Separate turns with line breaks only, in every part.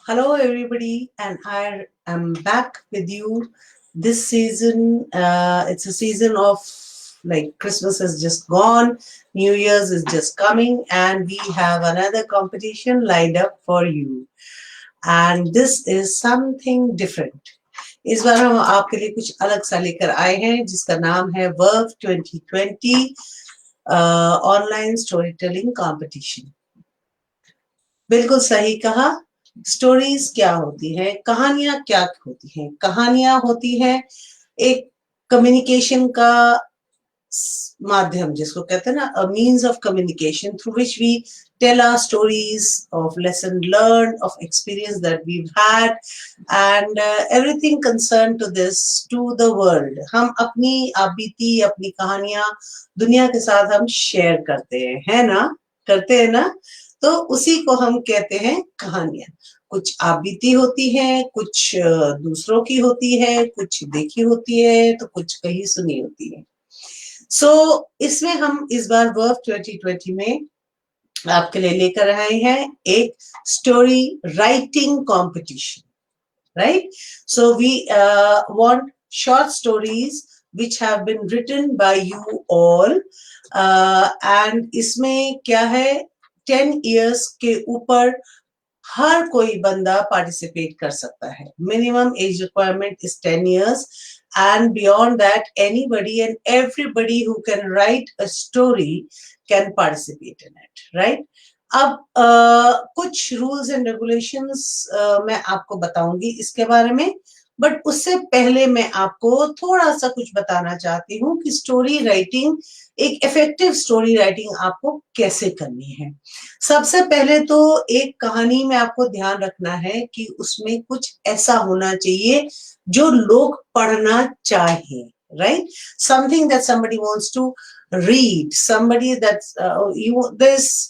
Hello, everybody, and I am back with you this season. It's a season of like Christmas has just gone, New Year's is just coming, and we have another competition lined up for you. And this is something different. इस बार हम आपके लिए कुछ अलग सा लेकर आए हैं जिसका नाम है verve 2020 online story telling competition. बिल्कुल सही कहा। स्टोरीज क्या होती है, कहानियां क्या होती हैं? कहानियां होती हैं एक कम्युनिकेशन का माध्यम, जिसको कहते हैं ना, a means of communication through which we tell our stories of lesson learn, of experience that we had and everything concern to this to the world. हम अपनी आप बीती, अपनी कहानियां दुनिया के साथ हम शेयर करते हैं, है ना? करते हैं ना? तो उसी को हम कहते हैं कहानियां। कुछ आप बीती होती है, कुछ दूसरों की होती है, कुछ देखी होती है, तो कुछ कहीं सुनी होती है। इसमें हम इस बार वर्व 2020 में आपके लिए लेकर आए हैं एक story writing competition, right? So we want short stories which have been written by you all, and इसमें क्या है, 10 years के ऊपर हर कोई बंदा पार्टिसिपेट कर सकता है। Minimum age requirement is 10 years, and beyond that anybody and everybody who can write a story can participate in it, right? अब कुछ रूल्स एंड रेगुलेशंस मैं आपको बताऊंगी इसके बारे में, बट उससे पहले मैं आपको थोड़ा सा कुछ बताना चाहती हूँ कि स्टोरी राइटिंग, एक इफेक्टिव स्टोरी राइटिंग आपको कैसे करनी है। सबसे पहले तो एक कहानी में आपको ध्यान रखना है कि उसमें कुछ ऐसा होना चाहिए जो लोग पढ़ना चाहें, right? Something that somebody wants to read, somebody that's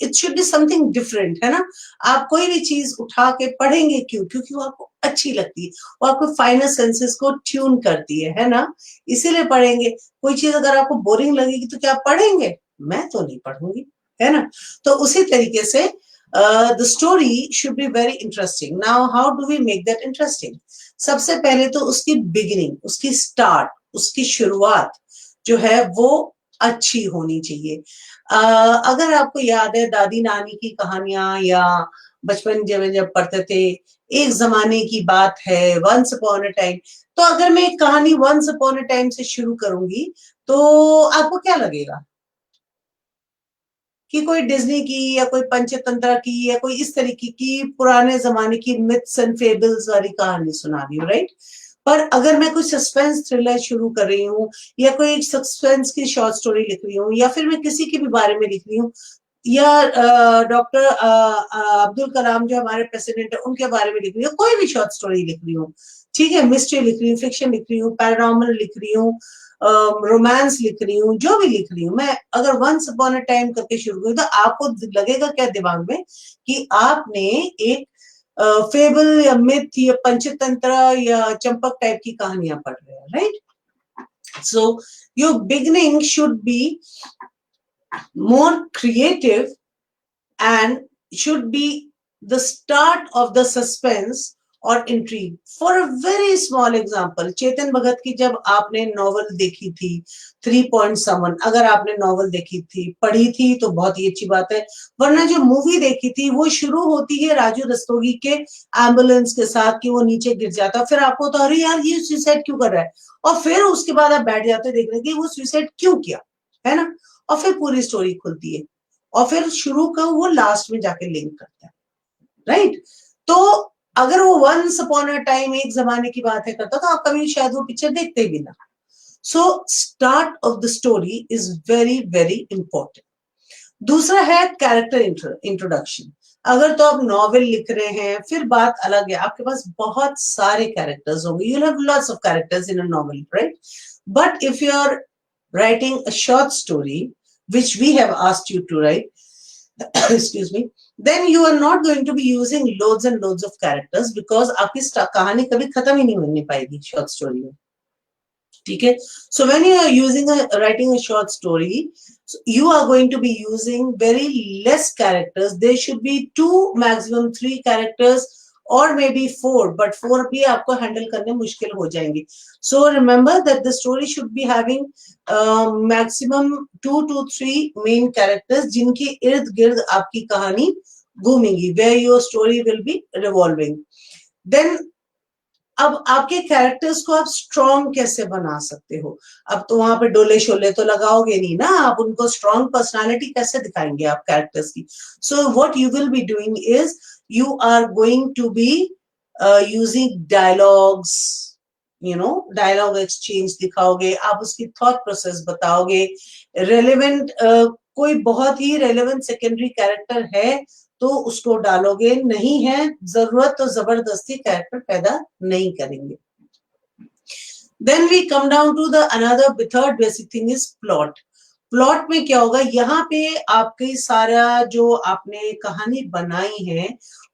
it should be something different, है ना? आप कोई भी चीज उठा के पढ़ेंगे क्यों? क्योंकि वो आपको अच्छी लगती है, वो आपको फाइनल सेंसेस को ट्यून करती है ना? इसीलिए पढ़ेंगे। कोई चीज अगर आपको बोरिंग लगेगी तो क्या आप पढ़ेंगे? मैं तो नहीं पढ़ूंगी, है ना? तो उसी तरीके से the story should be very interesting. Now, how do we make that interesting? सबसे पहले तो उसकी बिगिनिंग, उसकी स्टार्ट, उसकी शुरुआत जो है वो अच्छी होनी चाहिए। अगर आपको याद है दादी नानी की कहानियां या बचपन जब पढ़ते थे, एक जमाने की बात है, वंस अपॉन अ टाइम, तो अगर मैं एक कहानी वंस अपॉन अ टाइम से शुरू करूंगी तो आपको क्या लगेगा कि कोई डिज्नी की या कोई पंचतंत्र की या कोई इस तरीके की पुराने जमाने की मिथ्स एंड फेबल्स वाली कहानी सुना रही हूँ, राइट? पर अगर मैं कोई सस्पेंस थ्रिलर शुरू कर रही हूँ या कोई सस्पेंस की शॉर्ट स्टोरी लिख रही हूँ या फिर मैं किसी के भी बारे में लिख रही हूँ या डॉक्टर अब्दुल कलाम जो हमारे प्रेसिडेंट है उनके बारे में लिख रही हूँ, कोई भी शॉर्ट स्टोरी लिख रही हूँ, ठीक है, मिस्ट्री लिख रही हूँ, फिक्शन लिख रही हूँ, पैरानॉर्मल लिख रही हूँ, रोमांस लिख रही हूँ, जो भी लिख रही हूँ, मैं अगर वंस अपॉन अ टाइम करके शुरू करूँ तो आपको लगेगा क्या दिमाग में कि आपने एक फेबल या मिथ या पंचतंत्र या चंपक टाइप की कहानियां पढ़ रहे हैं, right? So your beginning should be more creative and should be the start of the suspense और intrigue. For a very small example, Chetan Bhagat की जब आपने नॉवल देखी थी 3 Point Someone, अगर आपने नॉवल देखी थी, पढ़ी थी तो बहुत ही अच्छी बात है, वरना जो मूवी देखी थी वो शुरू होती है राजू रस्तोगी के एम्बुलेंस के साथ कि वो नीचे गिर जाता है, फिर आपको तो अरे यार ये सुसाइड क्यों कर रहा है, और फिर उसके बाद आप बैठ जाते देखने कि वो सुसाइड क्यों किया, है ना? और फिर पूरी स्टोरी खुलती है और फिर शुरू का वो लास्ट में जाके लिंक करता है, राइट? तो अगर वो वंस अपॉन अ टाइम एक जमाने की बात है करता तो आप कभी शायद वो पिक्चर देखते भी ना। So start of the story is very very important. दूसरा है कैरेक्टर इंट्रोडक्शन। अगर तो आप नॉवेल लिख रहे हैं फिर बात अलग है, आपके पास बहुत सारे कैरेक्टर्स होंगे, you have lots of characters in a novel, right? But if you are writing a short story which we have asked you to write, excuse me, then you are not going to be using loads and loads of characters because आपकी कहानी कभी खत्म ही नहीं होने पाएगी short story में, ठीक है? So when you are writing a short story, you are going to be using very less characters. There should be 2 maximum 3 characters or maybe 4, but 4 भी आपको हैंडल करने मुश्किल हो जाएंगे. So remember that the story should be having maximum 2 to 3 main characters जिनके इर्द गिर्द आपकी कहानी घूमेंगी, where your story will be revolving. Then अब आपके कैरेक्टर्स को आप स्ट्रॉन्ग कैसे बना सकते हो? अब तो वहां पे डोले शोले तो लगाओगे नहीं ना, आप उनको स्ट्रॉन्ग पर्सनालिटी कैसे दिखाएंगे आप कैरेक्टर्स की? So what you will be doing is you are going to be using dialogues, dialogue exchange दिखाओगे, आप उसकी थॉट प्रोसेस बताओगे. रेलेवेंट कोई बहुत ही रेलेवेंट सेकेंडरी कैरेक्टर है तो उसको डालोगे, नहीं है जरूरत तो जबरदस्ती कैरेक्टर पैदा नहीं करेंगे. Then we come down to the another third basic thing is plot. Plot में क्या होगा, यहाँ पे आपकी सारा जो आपने कहानी बनाई है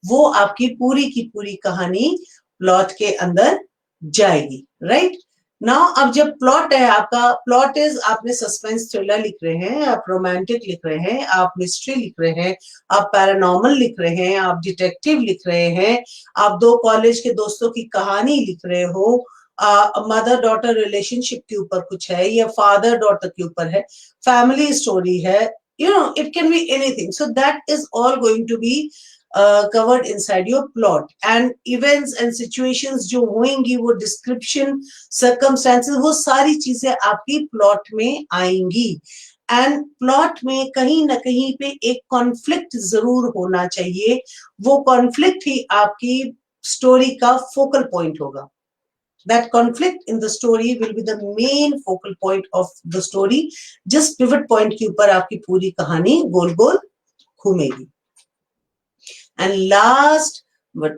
वो आपकी पूरी की पूरी कहानी प्लॉट के अंदर जाएगी, राइट? नाउ अब जब प्लॉट है आपका, प्लॉट इज आपने सस्पेंस थ्रिलर लिख रहे हैं, आप रोमांटिक लिख रहे हैं, आप मिस्ट्री लिख रहे हैं, आप पैरानॉर्मल लिख रहे हैं, आप डिटेक्टिव लिख रहे हैं, आप दो कॉलेज के दोस्तों की कहानी लिख रहे हो, मदर डॉटर रिलेशनशिप के ऊपर कुछ है या फादर डॉटर के ऊपर है, फैमिली स्टोरी है, it can be anything. So that is all going to be covered inside your plot. And events and situations जो होंगी, वो description, circumstances, वो सारी चीजें आपकी plot में आएंगी. एंड प्लॉट में कहीं ना कहीं पे एक कॉन्फ्लिक्ट जरूर होना चाहिए, वो कॉन्फ्लिक्ट ही आपकी स्टोरी का फोकल पॉइंट होगा. That conflict in the story will be the main focal point of the story. Just pivot point के ऊपर आपकी पूरी कहानी गोल गोल घूमेगी. And last but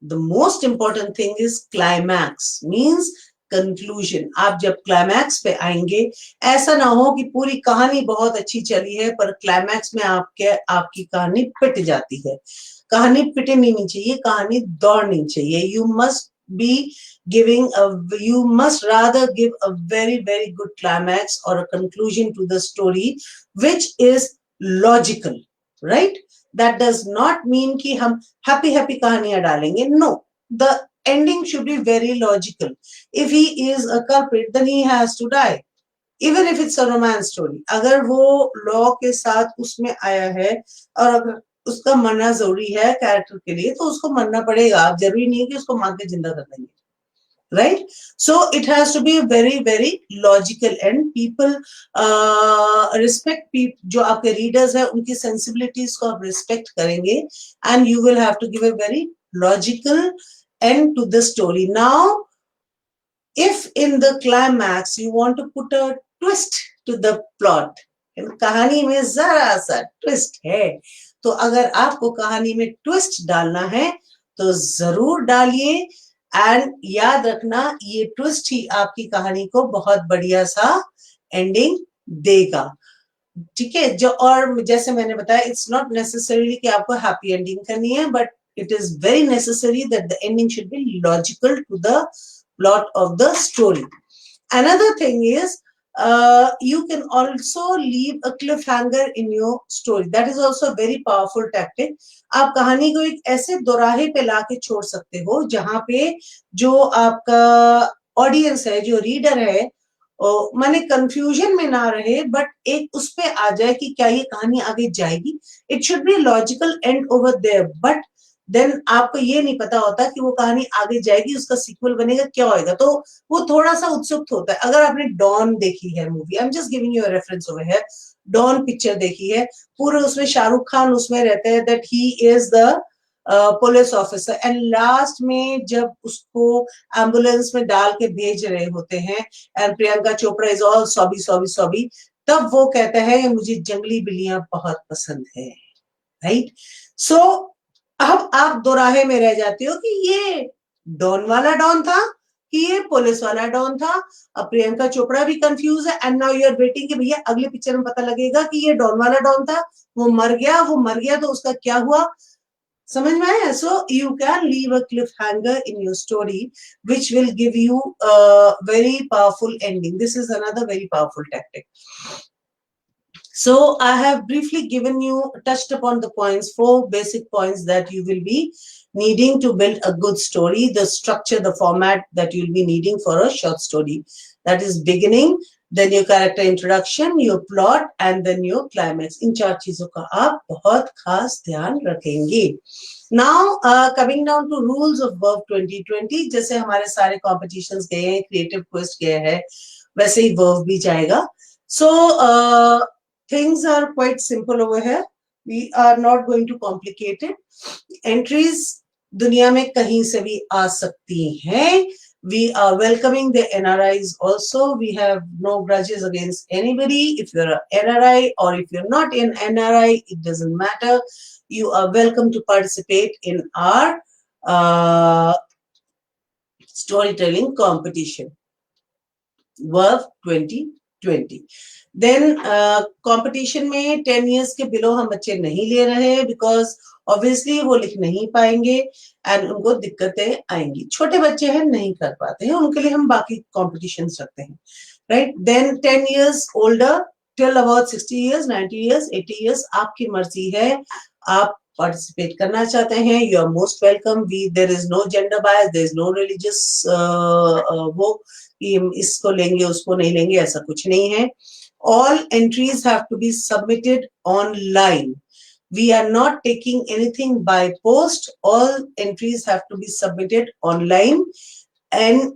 the most important thing is climax, means conclusion. आप जब क्लाइमैक्स पे आएंगे, ऐसा ना हो कि पूरी कहानी बहुत अच्छी चली है पर क्लाइमैक्स में आपकी कहानी पिट जाती है. कहानी पिटनी नहीं चाहिए, कहानी दौड़नी चाहिए. You must rather give a very very good climax or a conclusion to the story which is logical, right? That does not mean कि हम happy happy कहानियां डालेंगे. No, the ending should be very logical. If he is a culprit, then he has to die. Even if it's a romance story, अगर वो law के साथ उसमें आया है और अगर उसका मरना जरूरी है कैरेक्टर के लिए, तो उसको मरना पड़ेगा. आप जरूरी नहीं है कि उसको मार के जिंदा कर देंगे, right? So it has to be a very very logical end. People respect people, जो आपके readers है उनकी sensibilities को आप respect करेंगे, and you will have to give a very logical end to the story. Now if in the climax you want to put a twist to the plot, कहानी में जरा सा twist है, तो अगर आपको कहानी में twist डालना है तो जरूर डालिए. एंड याद रखना, ये ट्विस्ट ही आपकी कहानी को बहुत बढ़िया सा एंडिंग देगा, ठीक है? जो और जैसे मैंने बताया, इट्स नॉट नेसेसरी कि आपको हैप्पी एंडिंग करनी है, but it is very necessary that the ending should be logical to the plot of the story. Another thing is you can also leave a cliffhanger in your story. That is also a very powerful tactic. आप कहानी को एक ऐसे दोराहे पे लाके छोड़ सकते हो जहां पे जो आपका ऑडियंस है, जो रीडर है, माने कंफ्यूजन में ना रहे, बट एक उस पे आ जाए कि क्या ये कहानी आगे जाएगी. It should be logical end over there, but then आपको ये नहीं पता होता कि वो कहानी आगे जाएगी, उसका सीक्वल बनेगा, क्या होएगा, तो वो थोड़ा सा उत्सुक होता है. अगर आपने डॉन देखी है movie, I am just giving you a reference over here, Don picture देखी है, पूरे उसमें शाहरुख खान उसमें रहते हैं, that he is the police officer, and last में जब उसको एम्बुलेंस में डाल के भेज रहे होते हैं, and Priyanka Chopra is all sobby sobby sobby, तब वो कहता है मुझे जंगली बिल्लियां बहुत पसंद है, राइट? सो अब आप दोराहे में रह जाते हो कि ये डॉन वाला डॉन था कि ये पुलिस वाला डॉन था. अब प्रियंका चोपड़ा भी कंफ्यूज है, and now you are waiting कि भैया अगले पिक्चर में पता लगेगा कि ये डॉन वाला डॉन था, वो मर गया तो उसका क्या हुआ, समझ में आया? So you can leave a cliff hanger in your story which will give you very powerful ending. This is another very powerful tactic. So I have briefly given you, touched upon the points, 4 basic points that you will be needing to build a good story, the structure, the format that you'll be needing for a short story. That is beginning, then your character introduction, your plot, and then your climax. इन 4 चीजों का आप बहुत खास ध्यान रखेंगे. Now, coming down to rules of Verve 2020, जैसे हमारे सारे competitions गए हैं, creative quest गए हैं, वैसे ही Verve भी जाएगा. So, things are quite simple over here. We are not going to complicate it. Entries दुनिया में कहीं से भी आ सकती हैं. We are welcoming the NRIs also. We have no grudges against anybody. If you're an NRI or if you're not an NRI, it doesn't matter. You are welcome to participate in our storytelling competition, Verve 2020. Then competition में 10 years के below हम बच्चे नहीं ले रहे हैं because obviously वो लिख नहीं पाएंगे and उनको दिक्कतें आएंगी. छोटे बच्चे हैं, नहीं कर पाते हैं, उनके लिए हम बाकी competitions रखते हैं, right? Then 10 years older till about 60 years, 90 years, 80 years, आपकी मर्जी है. आप participate करना चाहते हैं, you are most welcome. There is no gender bias, there is no religious वो इसको लेंगे उसको नहीं लेंगे, ऐसा कुछ नहीं है. All entries have to be submitted online. We are not taking anything by post. All entries have to be submitted online and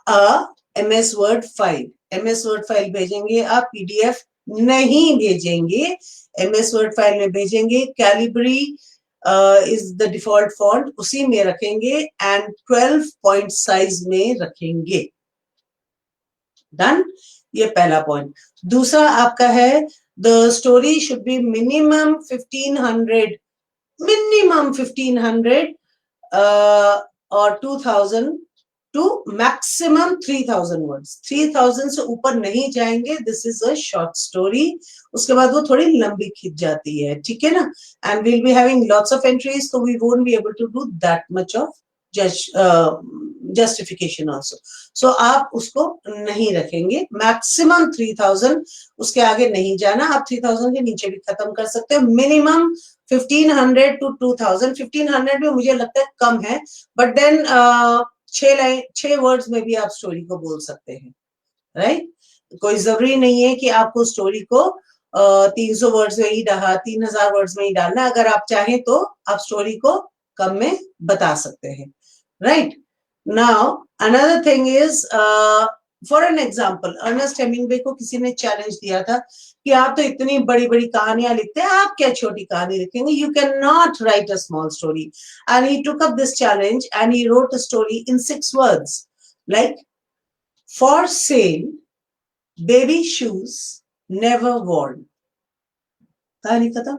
a MS Word file. MS Word file भेजेंगे आप, PDF नहीं भेजेंगे. MS Word file में भेजेंगे. Calibri is the default font, उसी में रखेंगे and 12 point size में रखेंगे. Done? ये पहला पॉइंट. दूसरा आपका है, the story should be minimum 1500 or 2000 to maximum 3000 words. 3000 से ऊपर नहीं जाएंगे. This is a short story. उसके बाद वो थोड़ी लंबी खिंच जाती है, ठीक है ना? And we'll be having lots of entries, so we won't be able to do that much of justification also. So आप उसको नहीं रखेंगे. Maximum 3000, उसके आगे नहीं जाना. आप 3000 के नीचे भी खत्म कर सकते हो. Minimum 1500 to 2000. 1500 भी मुझे लगता है कम है, but then 6 वर्ड्स में भी आप स्टोरी को बोल सकते हैं, राइट? कोई जरूरी नहीं है कि आपको स्टोरी को 300 वर्ड्स में ही 3000 वर्ड्स में ही डालना. अगर आप चाहें तो आप स्टोरी को कम में बता सकते हैं, right? Now another thing is, for an example, Ernest Hemingway को किसी ने चैलेंज दिया था कि आप तो इतनी बड़ी बड़ी कहानियां लिखते हैं, आप क्या छोटी कहानी लिखेंगे? You can not right a small story. And he took up this challenge and he wrote a story in 6 words, like for sale, baby shoes never worn. कहानी खत्म.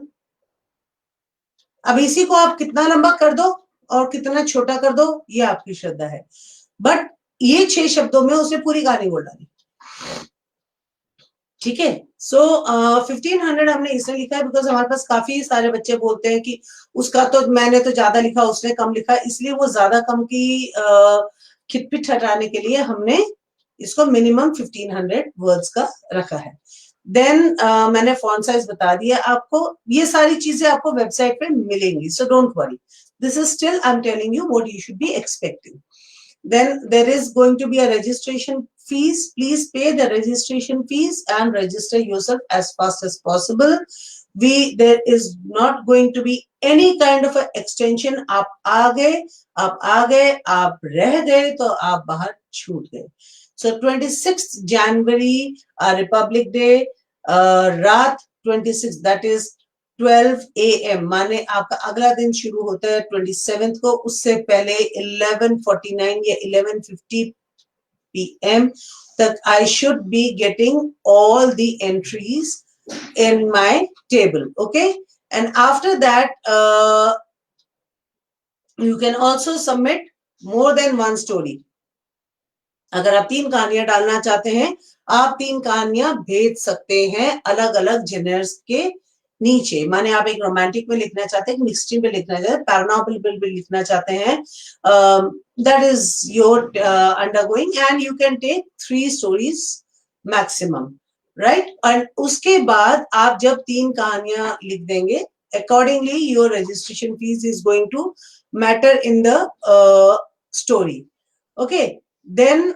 अब इसी को आप कितना लंबा कर दो और कितना छोटा कर दो, ये आपकी श्रद्धा है, बट ये 6 शब्दों में उसने पूरी कहानी बोल डाली, ठीक है? सो 1500 हमने इसलिए लिखा है बिकॉज हमारे पास काफी सारे बच्चे बोलते हैं कि उसका तो मैंने तो ज्यादा लिखा, उसने कम लिखा, इसलिए वो ज्यादा कम की खिटपिट हटाने के लिए हमने इसको मिनिमम 1500 वर्ड्स का रखा है. देन मैंने फॉन्ट साइज बता दिया आपको. ये सारी चीजें आपको वेबसाइट पे मिलेंगी, so don't worry. This is still I am telling you what you should be expecting. Then there is going to be a registration fees. Please pay the registration fees and register yourself as fast as possible. There is not going to be any kind of a extension. आप आ गए, आप रह गए तो आप बाहर छूट गए. So 26th January, Republic Day, रात 26, that is 12 AM, माने आपका अगला दिन शुरू होता है 27th को. उससे पहले 11:49 या 11:50 PM तक I should be getting all the entries in my table, okay? And after that, you can also submit more than one story. अगर आप 3 कहानियां डालना चाहते हैं, आप 3 कहानियां भेज सकते हैं अलग अलग जेनर्स के नीचे. माने आप एक रोमांटिक में लिखना चाहते हैं, मिस्ट्री में लिखना चाहते हैं, पैरानॉर्मल में लिखना चाहते हैं, that is your undergoing, and you can take 3 stories maximum. Right. And उसके बाद आप जब 3 कहानियां लिख देंगे, accordingly your registration fees is going to matter in the story. Okay, then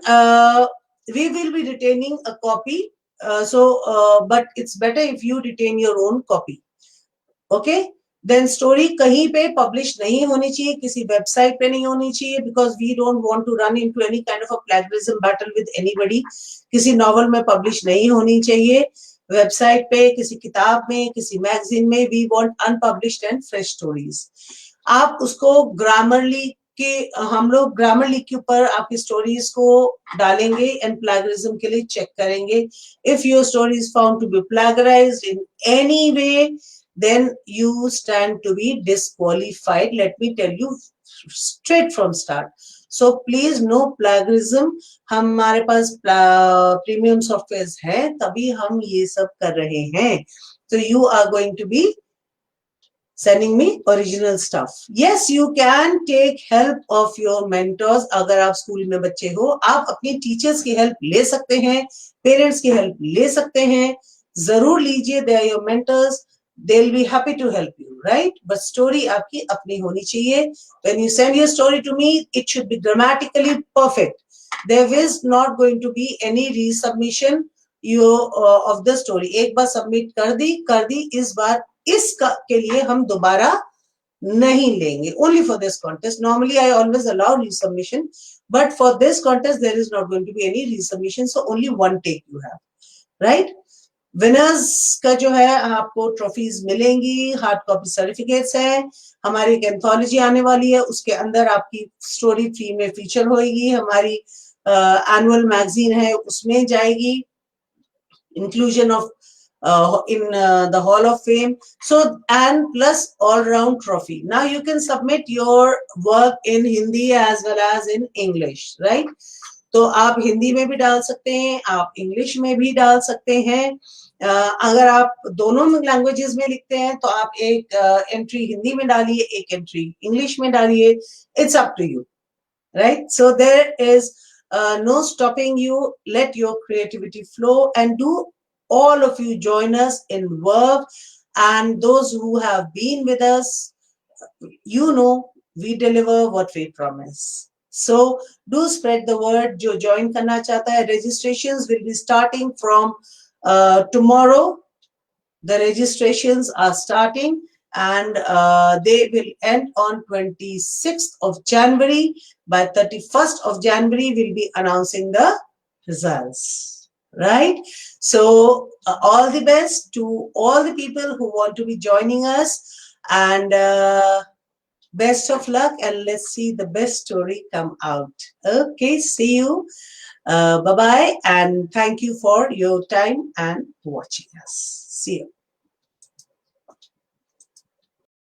we will be retaining a copy. But it's better if you retain your own copy. Okay, then story कहीं पे publish नहीं होनी चाहिए, किसी website पे नहीं होनी चाहिए, because we don't want to run into any kind of a plagiarism battle with anybody. किसी नॉवल में पब्लिश नहीं होनी चाहिए, वेबसाइट पे, किसी किताब में, किसी मैगजीन में। We want unpublished and fresh stories. आप उसको ग्रामरली के, हम लोग ग्रामरली के ऊपर आपकी स्टोरीज को डालेंगे एंड प्लेगरिज्म के लिए चेक करेंगे। If your story is found to be plagiarised in any way, then you stand to be disqualified. Let me tell you straight from start. So please no plagiarism. हमारे पास premium software है तभी हम ये सब कर रहे हैं. So you are going to be sending me original stuff. Yes, you can take help of your mentors. अगर आप स्कूल में बच्चे हो, आप अपनी टीचर्स की हेल्प ले सकते हैं, पेरेंट्स की हेल्प ले सकते हैं, जरूर लीजिए. They are your mentors. They'll be happy to help you, right? But story आपकी अपनी होनी चाहिए. When you send your story to me, it should be grammatically perfect. There is not going to be any resubmission of the story. एक बार submit कर दी, इस बार के लिए हम दोबारा नहीं लेंगे. Only for this contest. Normally I always allow resubmission, but for this contest there is not going to be any resubmission. So only one take you have, right? Winners का जो है आपको ट्रॉफीज मिलेंगी, हार्ड कॉपी सर्टिफिकेट्स हैं. हमारी एक anthology आने वाली है, उसके अंदर आपकी स्टोरी फ्री में फीचर होगी. हमारी एनुअल मैगजीन है, उसमें जाएगी. Inclusion of in the Hall of Fame. So, and plus all round trophy. Now you can submit your work in Hindi as well as in English, right? तो आप हिंदी में भी डाल सकते हैं, आप इंग्लिश में भी डाल सकते हैं. अगर आप दोनों लैंग्वेजेस में लिखते हैं तो आप एक एंट्री हिंदी में डालिए, एक एंट्री इंग्लिश में डालिए. It's up to you, right? So there is no stopping you. Let your creativity flow, and do all of you join us in work. And those who have been with us, you know we deliver what we promise. So do spread the word. जो join करना चाहता है, registrations will be starting from tomorrow. The registrations are starting, and they will end on 26th of January. By 31st of January, we'll be announcing the results, right? So all the best to all the people who want to be joining us, and best of luck, and let's see the best story come out. Okay, see you. Bye-bye, and thank you for your time and watching us. See you.